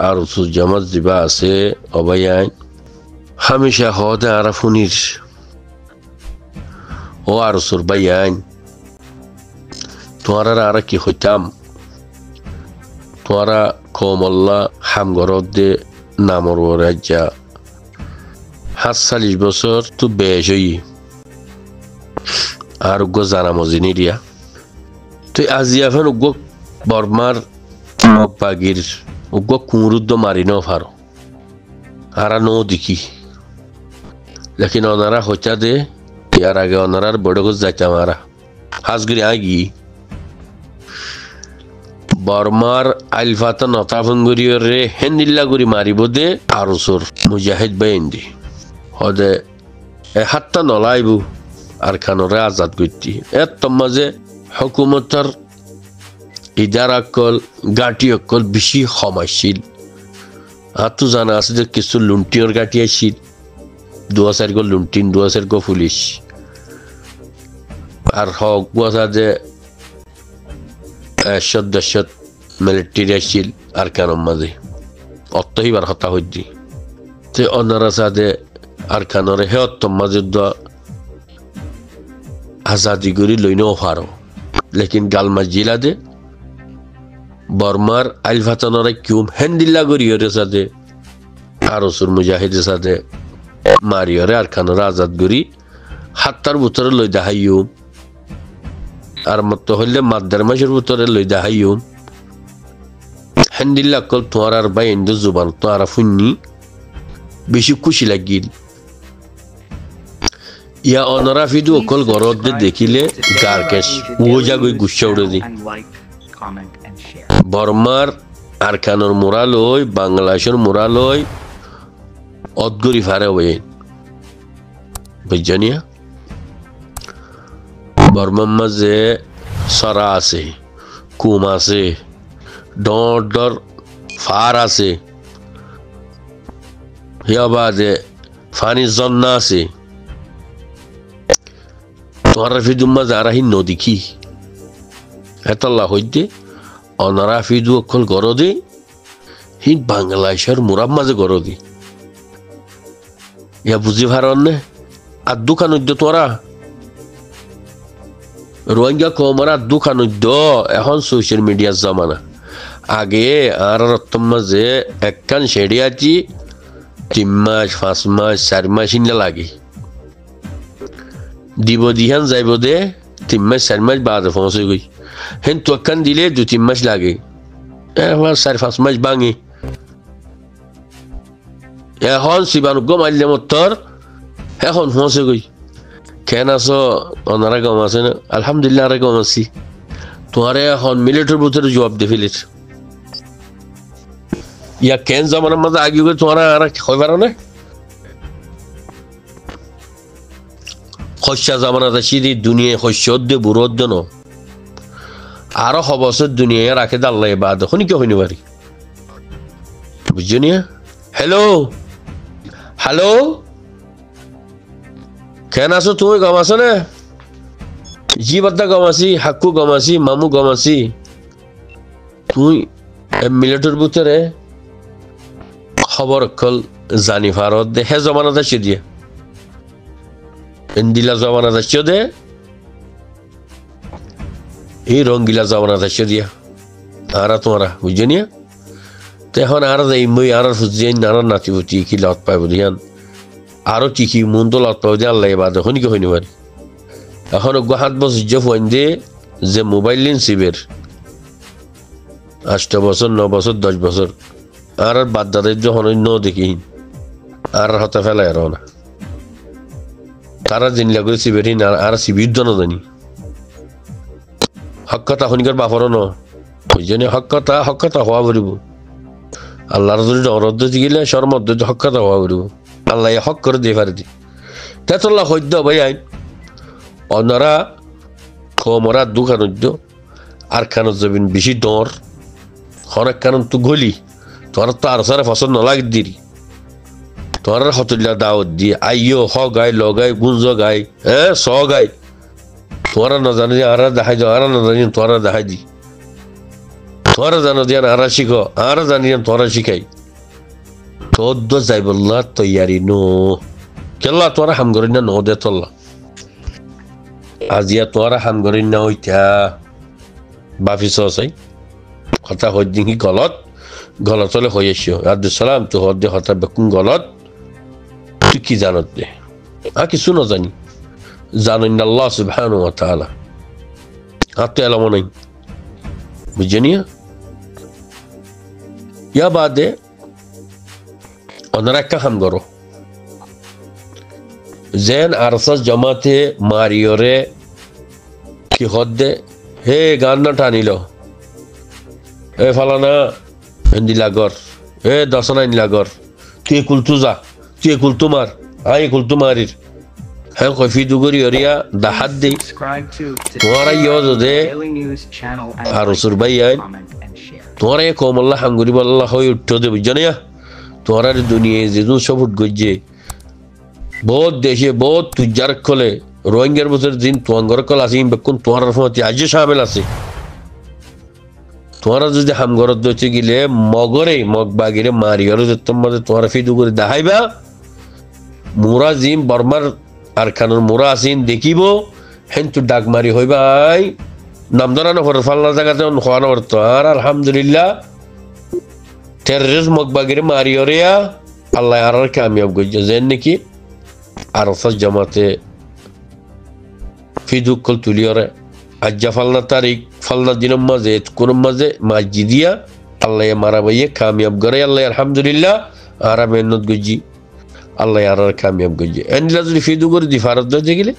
আরসুর জামাত জিবা আছে অবায়ান হামেশা হদে আরাফুনির ও আরসুর বায়ান তোমার আর কি হইতাম তোমারা কমল্লা হামগরদ দে নামর রাজ্যা 47 বছর তো বেশ হই আর উগ্র জানা মজিনি দিয়া তুই আজিয়া ফেন উগ্র বর্মার বাগির উগ্র কুমরুদ্দ মারি নাও ফারো আরা নো দেখি লেকিন ওনারা হইতা দে ইয়ার আগে ওনারার বড় গোজ যাইতাম আরা হাজগিরি আগি বর্মার আইলফাতা নতাফঙ্গুরিয়র রে হেন্দিল্লা গুরি মারিব দে আরসুর মুজাহিদ বাইন্দি হদে হাত্তা নলাইবু আর খানরে আজাদ করতি এত মাঝে হুকুমতর ইদারা কল গাঁটি অকল বেশি সমস্যিল আর তো জানা আছে যে কিছু লুণ্টিয়র গাঁটি আসছিল 2000 গো লুণ্টিন 2000 গো পুলিশ আর হক কথা যে সদস্যত মিলিটারি আসছিল আর কারণ মাঝে অত্যহিবার হতা হইতি তে অনারা সাথে আর কানরে হে অত্তম মাঝে আজাদি করি লইনেও পারো লেকিন গালমা জিলা দে বর্মার আইলফাতানরে কিউম হেন্দিল্লা করিয়রে সাথে আরসুর মুজাহিদের সাথে মারিয়রে আর কানরে আজাদ করি হাত্তার ভিতরে লই দেখাইও আর মত হইলে মাদ্দার মাসের ভিতরে লই দেখাইও হেন্দিল্লা কল তোমার আর বাই ইন্দু জুবান তোমার ফুন্নি বেশি খুশি লাগিল ইয়া অনরা ফিদু অকল গরদ দেখিলে গার কেশ ও জাগই গুচ্ছা উড়ে দি বর্মার আরকানোর মোরাল ওই বাংলাদেশের মোরাল ওই অদগরি ফারে ওই বুঝছনিয়া বর্মার মাঝে সরা আছে কুম আছে ডর ডর ফার আছে ইয়া বাদে ফানি জন্না আছে তোরা ফিদু মাঝে আর হিন নদী কি এতল্লা হইতে অনারা ফিদু অকল গরদে হিন বাংলাদেশের মুরাব মাঝে গরদি ইয়া বুঝি ভারন নে আর দোকান তোরা রোহিঙ্গা কমরা দোকান এখন সোশ্যাল মিডিয়ার জামানা আগে আর রত্তম মাঝে একখান সেড়ে আছি 3 মাস 5 মাস 4 মাস ইনলে লাগে দিব দিহান যাইব দে 3 মাস 4 মাস বাদে পৌঁছে গই হেন তো একখান দিলে 2-3 মাস লাগে এখন 4-5 মাস ভাঙি এখন সিবান গো মারলে মতর এখন পৌঁছে গই কেন আছো ওনারা গম আছে না আলহামদুলিল্লাহ আর গম আছি তোমারে এখন মিলিটারির ভিতরে জবাব দে ফেলিস ইয়া কেন জামানার মধ্যে আগে গিয়ে তোমারা আর হয় পারো না খসা জামানাতে সিদি দুনিয়া শস্য দে বুড়ো দে ন আরো হবসের দুনিয়া রাখে দাল্লাই বাদ শুনি কে হইনি পারি বুঝছো নিয়া হ্যালো হ্যালো কেন আছো তুমি গম আছো না জি বাদ্দা গম আছি হাক্কু গম আছি মামু গম আছি তুই মিলিটারির ভিতরে খবর অকল জানি ভারত দে হে জমানাতে সে দিয়ে ইন্দিলা জমানাতে সে দে এই রঙ্গিলা জমানাতে সে দিয়া আর তোমরা বুঝছো নিয়া তো এখন আর এই মই আর ফুজিয়ান আর নাতিবতি কি লত পাইব দিয়ান আরো টিকি মন তো লত পাইব দিয়ে আল্লাহ বাদ শুনি কি হইনি পারি এখন 7 বছর যে ফোন দে যে মোবাইল লিন সিবের 8 বছর 9 বছর 10 বছর আর বাদ দাদের যখন ন দেখি আর হতে ফেলায় আর না তারা জিনিলা করে সিবের আর সিবির জন জানি হক কথা শুনিকার বাপরও ন বুঝছেন হক কথা হওয়া পড়ব আল্লাহর যদি অরদ্ধ গেলে সর মধ্যে হক কথা হওয়া পড়ব আল্লাহ হক করে দিয়ে পারে দি তেতল্লা সদ্য ভাই আইন অনারা কমরা দোকান আর খান যাবেন বেশি ডর অনেক কারণ তো গলি তোর তো আর সারে ফসল নলাগ দিরি তোর হতুল্লা দাওয়াত দি আইও হ গাই লগাই গুঞ্জ গাই হ্যাঁ স গাই তোরা না জানি আর দেখাই যাও আর না জানি তোরা দেখাই দি তোরা জানো দিয়ান আরা শিখো আর জানিয়ান তোরা শিখাই তোদ্দ যাইবল্লা তৈয়ারি নো কেল্লা তোরা হাম করি না নো দে তোল্লা আজিয়া তোরা হাম করি না ওইটা বাফিস আছে কথা হদ্দিন কি গলত হলে হয়ে এসিও আব্দুসালাম তো হদ্দে হতা বেকুন গলত তুই কি জানত দে আর কিছু না জানি জানেন আল্লাহ সুবহানাহু ওয়া তাআলা আর তো এলাম নাই বুঝিনিয়া ইয়া বাদে ওনারা একটা কাম করো যেন আরসাস জমাতে মারিওরে কি হদ্দে হে গান না টানিল এ ফালানা এন্দিলাগর এ দশনা ইনলাগর তুই কুলতু যা তুই কুলতু মার আই কুলতু মারির হ্যাঁ কফি দুগরি অরিয়া দাহাত দেই তোমার ইয়জ দে আর রসুর ভাই আইন তোমার এ কমল্লা হাঙ্গুরি বল্লা হয়ে উঠতে দে বুঝছো না তোমার দুনিয়া যেদু সব উঠ গজ্জে বহুত দেশে বহুত তুজার কলে রোহিঙ্গার বছর দিন তোমার কল আছে বেকুন তোমার সময় আজ সামিল আছে তোমারা যদি হামগরত দইতে গেলে মগরে মগবাগিরে মারিয়র তোমাদের তোমার ফিদু করে দেখাইবা মুরা জিম বর্মার আর খানোর মুরা আসিন দেখিব হেন তু ডাক মারি হইবাই নামদানা হর ফাল্লা জায়গাতে খাওয়ানো করতো আর আলহামদুলিল্লাহ টেররিস্ট মগবাগিরে মারিয়রিয়া আল্লাহ আর কামিয়াব গজ্জে যেন নাকি আর জামাতে ফিদুক কল তুলিয়রে আজ্জা ফালনা তারিখ ফালনা দিনের মাঝে কোন মাঝে মাসজিদিয়া আল্লাহ মারা বাইয়ে কামিয়াব করে আল্লাহ আলহামদুলিল্লাহ আর মেহনত গজ্জি আল্লাহ আর কামিয়াব গজ্জি এনলা যদি ফিদু করে দি ফারত দে গেলে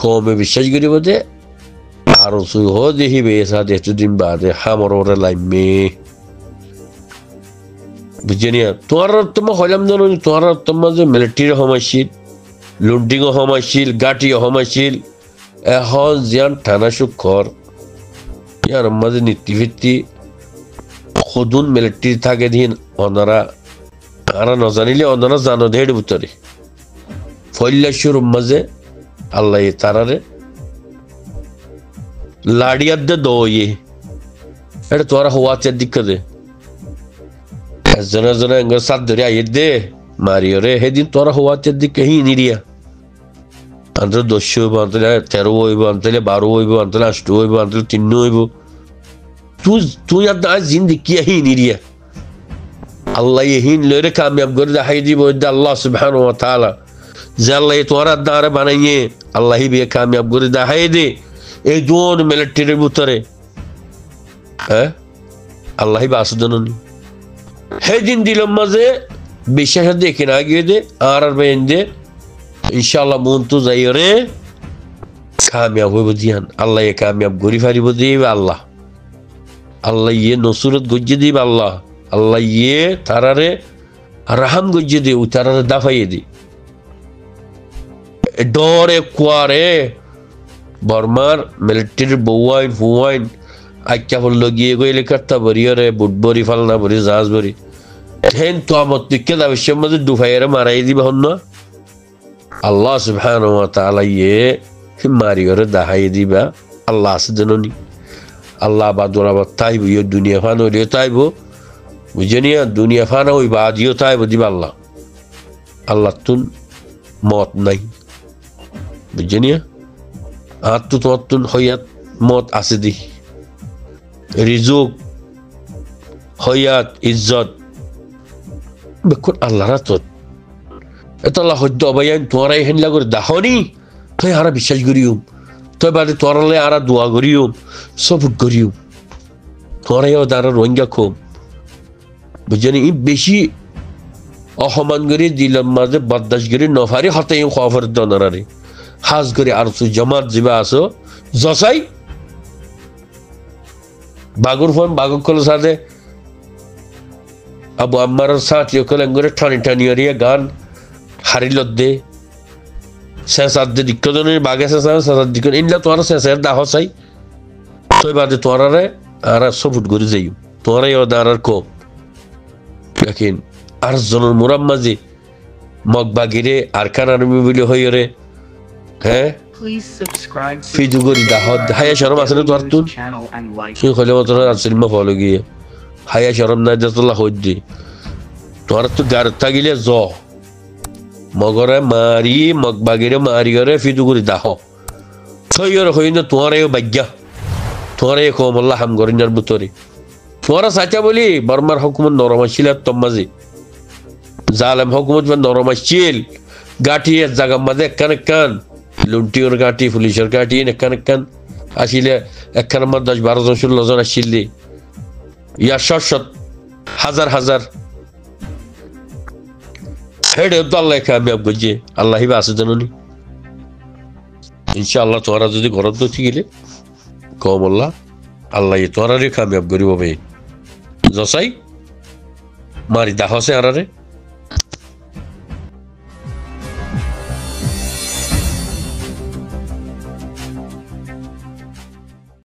কমে বিশ্বাস করিব যে আর সুই হো দেখি বেসা এতদিন বাদে হামর ওরে লাইমে বুঝিনিয়া তোমার তোমার হইলাম জানো তোমার তোমার যে মিলিটারি হমাইছিল লুন্ডিং হমাইছিল গাটি হমাইছিল এখন জিয়ান থানা সুখর ইয়ার মাঝে নীতিভিত্তি খুদুন মিলিটারি থাকে দিন ওনারা আরা নজানিলে ওনারা জানো দেড় ভিতরে ফৈল্লাশুর মাঝে আল্লাহ তারারে লাড়িয়ার দে দইয়ে এটা তোরা হওয়াচের দিকে দে একজনে এঙ্গর সাত ধরে আইয়ে দে মারিও রে সেদিন তোরা হওয়াচের দিকে হি নিরিয়া আন্তলে 10 হইব আন্তলে 13 হইব আন্তলে 12 হইব আন্তলে 8 হইব আন্তলে 3 হইব তুই আর জিন্দিগি হি নিরিয়া আল্লাহ ইহিন লরে কামিয়াব করে দেখাই দিব আল্লাহ সুবহানাহু ওয়া তাআলা যে আল্লাহ তোরা দ্বারা বানাইয়ে আল্লাহ বিয়ে কামিয়াব করে দেখাই দে এই দুন মিলিটারির ভিতরে হ্যাঁ আল্লাহ বাসুদননি সেদিন দিলাম মাঝে বিশ্বাস দেখে না গিয়ে দে আর বেন দে ইনশাআল্লাহ মন তো যাই রে কামিয়াব হইব দিয়ান আল্লাহ কামিয়াব করি ফারিব দিবে আল্লাহ আল্লাহ ইয়ে নসরত গজ্জে দিবে আল্লাহ আল্লাহ ইয়ে তারারে রাহাম গজ্জে দে ও তারারে দাফাইয়ে দি ডরে কুয়ারে বর্মার মিলিটারির বউয়াইন ফুয়াইন আচ্ছা বললো গিয়ে গইলে কাটতা বরিয়রে বুটবরি ফালনা বরি জাহাজ বরি হেন তো আমার তুইকে দাবিসের মধ্যে ডুফাইয়ারে মারাই দিবা হন না আল্লাহ সুবহানাহু ওয়া তাআলা ইয়ে মারিয়রে দাহাই দিবা আল্লাহ আছে জননী আল্লাহ বাদুরা তাইব ইয়ে দুনিয়া ফানো রে তাইব বুঝনিয়া দুনিয়া ফানো ওই বাদিও তাইব দিবা আল্লাহ আল্লাহ তুন মত নাই বুঝনিয়া আর তো তোমার তুন হইয়াত মত আছে দি রিজুক হয়াত ইজ্জত বেকুন আল্লাহরা তো এত আল্লাহ হদ্দ অবাইন তোরা এখান লাগর দাহনি তুই আরা বিশ্বাস করিও তুই বাদে তোরালে আরা দোয়া করিও সব করিও তোরাইও দ্বারা রোহিঙ্গা খুব বুঝলি বেশি অসমান করে দিলাম মাঝে বরদাস্ত করে নফারি হতে খবর দনারে হাজ করে আর তুই জমাত যাবা আসো জসাই বাগুর ফোন বাগুর কল সাথে আবু আম্মার সাথে কল করে ঠানি ঠানি অরিয়া গান হারিল দে শেষার দে দিক্কজনের বাগে শেষার দিক্ক ইনলা তোরা শেষের দাহ চাই তুই বাদে তোরারে আর সবুট করে যাই তোরাই আর কো লেকিন আর জনের মুরাম মাঝে মগবাগিরে আর খান আর্মি বলে হইরে হ্যাঁ Please subscribe to ফিদু করি দাহ হায়া শরম আছে না তোর তুন channel and like. শুন খলে মতো সিনেমা ফলো গিয়ে হায়া শরম না যতলা হইদি তোর তো গার থাকিলে জ মগরে মারি মগবাগিরে মারি করে ফিদু করি দাহ ছয়র হইন তোর এই বাজ্ঞা তোর এই কমল্লা হাম গরিনার বুতরি তোরা সাচা বলি বর্মার হুকুমত নরম ছিল তম্মাজি জালেম হুকুমত নরম ছিল গাঠি এক জায়গার মাঝে একখান একখান লুন্টিওর গাঠি পুলিশের গাঠি একখান একখান আসিলে একখানের মধ্যে 10-12 জন 16 জন আসিলি ইয়া শত হাজার হাজার হেডে তো আল্লাহ কামিয়াব করছে আল্লাহি বা আছে জানি ইনশাআল্লাহ তোরা যদি ঘরত দছি গেলে কমল্লা আল্লাহ তোরারে কামিয়াব করিব ভাই জসাই মারি দাহসে আরারে